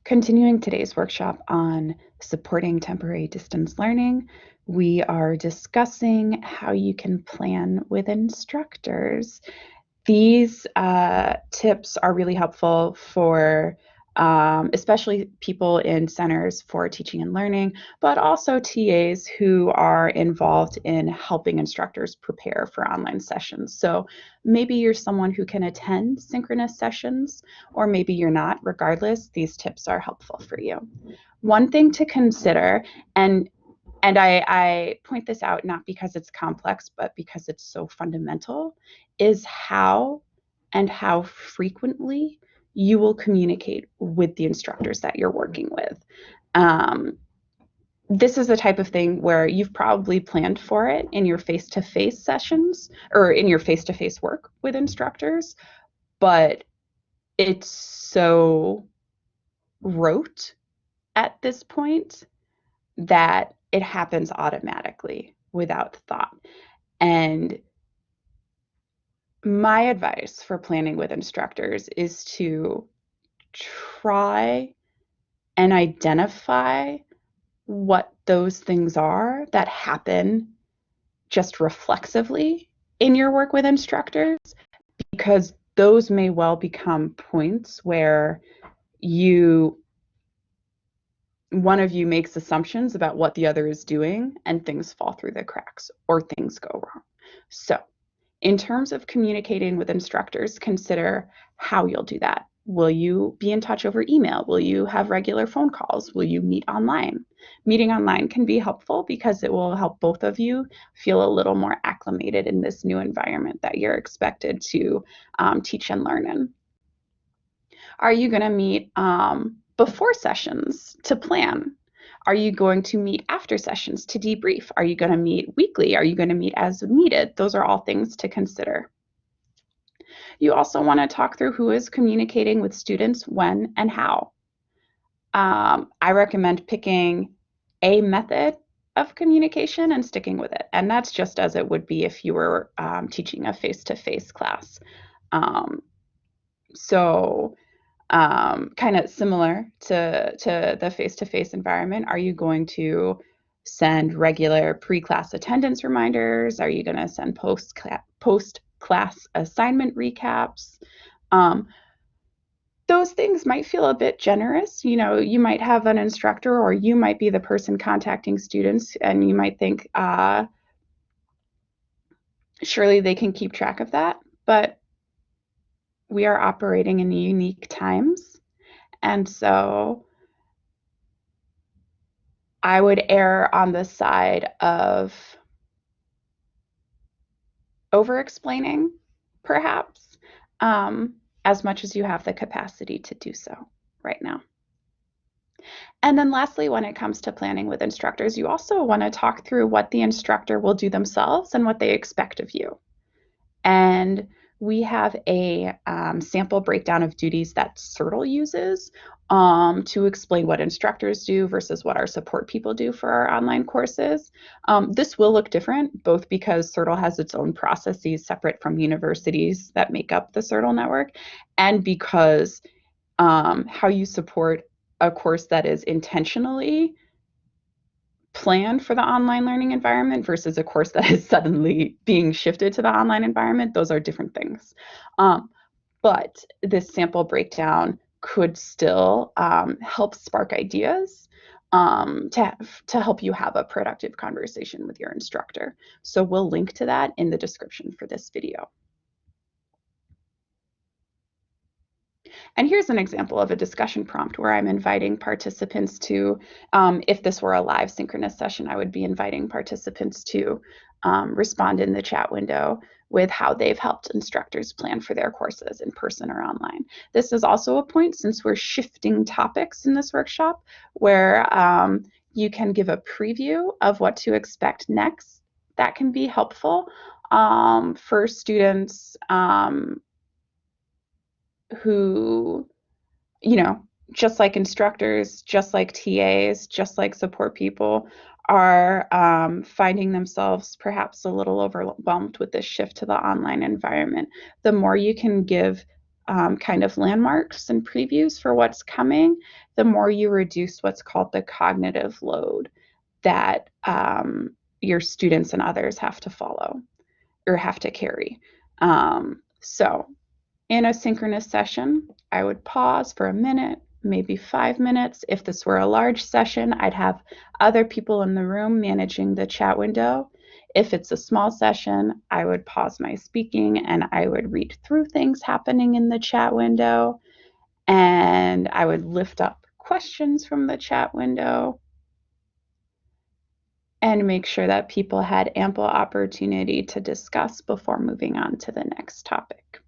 Continuing today's workshop on supporting temporary distance learning, we are discussing how you can plan with instructors. These tips are really helpful for especially people in centers for teaching and learning, but also TAs who are involved in helping instructors prepare for online sessions. So maybe you're someone who can attend synchronous sessions, or maybe you're not. Regardless, these tips are helpful for you. One thing to consider, and I point this out not because it's complex, but because it's so fundamental, is how and how frequently you will communicate with the instructors that you're working with. This is the type of thing where you've probably planned for it in your face-to-face sessions or in your face-to-face work with instructors, but it's so rote at this point that it happens automatically without thought. And my advice for planning with instructors is to try and identify what those things are that happen just reflexively in your work with instructors, because those may well become points where one of you makes assumptions about what the other is doing and things fall through the cracks or things go wrong. So in terms of communicating with instructors, consider how you'll do that. Will you be in touch over email? Will you have regular phone calls? Will you meet online? Meeting online can be helpful because it will help both of you feel a little more acclimated in this new environment that you're expected to teach and learn in. Are you going to meet before sessions to plan? Are you going to meet after sessions to debrief? Are you going to meet weekly? Are you going to meet as needed? Those are all things to consider. You also want to talk through who is communicating with students, when, and how. I recommend picking a method of communication and sticking with it. And that's just as it would be if you were teaching a face-to-face class. Kind of similar to the face-to-face environment. Are you going to send regular pre-class attendance reminders? Are you going to send post-class assignment recaps? Those things might feel a bit generous. You know, you might have an instructor, or you might be the person contacting students, and you might think, surely they can keep track of that. But we are operating in unique times. And so I would err on the side of over-explaining, perhaps, as much as you have the capacity to do so right now. And then lastly, when it comes to planning with instructors, you also want to talk through what the instructor will do themselves and what they expect of you. And we have a sample breakdown of duties that CIRTL uses to explain what instructors do versus what our support people do for our online courses. This will look different, both because CIRTL has its own processes separate from universities that make up the CIRTL network, and because how you support a course that is intentionally planned for the online learning environment versus a course that is suddenly being shifted to the online environment, those are different things. But this sample breakdown could still help spark ideas to help you have a productive conversation with your instructor. So we'll link to that in the description for this video. And here's an example of a discussion prompt where I'm inviting participants to, if this were a live synchronous session, I would be inviting participants to respond in the chat window with how they've helped instructors plan for their courses in person or online. This is also a point, since we're shifting topics in this workshop, where you can give a preview of what to expect next. That can be helpful for students who, you know, just like instructors, just like TAs, just like support people, are finding themselves perhaps a little overwhelmed with this shift to the online environment. The more you can give kind of landmarks and previews for what's coming, the more you reduce what's called the cognitive load that your students and others have to follow or have to carry. So in a synchronous session, I would pause for a minute, maybe 5 minutes. If this were a large session, I'd have other people in the room managing the chat window. If it's a small session, I would pause my speaking and I would read through things happening in the chat window, and I would lift up questions from the chat window and make sure that people had ample opportunity to discuss before moving on to the next topic.